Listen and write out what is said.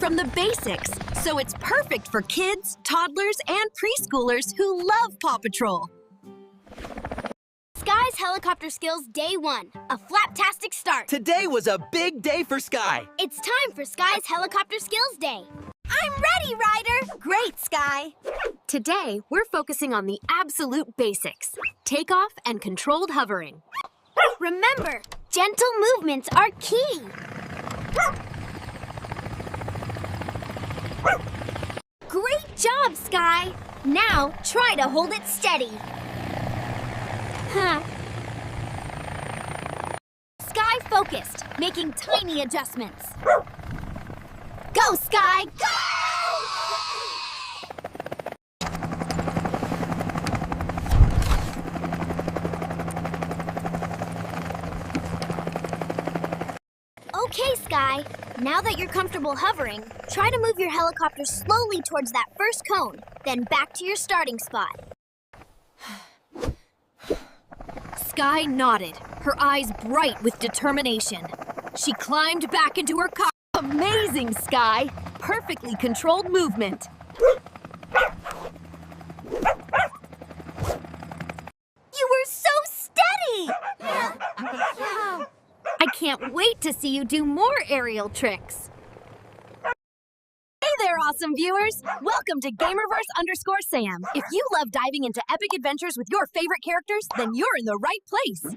from the basics, so it's perfect for kids, toddlers, and preschoolers who love PAW Patrol. Skye's helicopter skills day 1, a flaptastic start. Today was a big day for Skye. It's time for Skye's helicopter skills day. I'm ready, Ryder! Great, Skye! Today, we're focusing on the absolute basics. Takeoff and controlled hovering. Remember, gentle movements are key. Great job, Skye! Now, try to hold it steady. Skye focused, making tiny adjustments. Go, Skye! Go! Okay, Skye. Now that you're comfortable hovering, try to move your helicopter slowly towards that first cone, then back to your starting spot. Skye nodded, her eyes bright with determination. She climbed back into her car. Amazing, Skye! Perfectly controlled movement. You were so steady! I can't wait to see you do more aerial tricks. Hey there, awesome viewers! Welcome to Gamerverse_Sam. If you love diving into epic adventures with your favorite characters, then you're in the right place.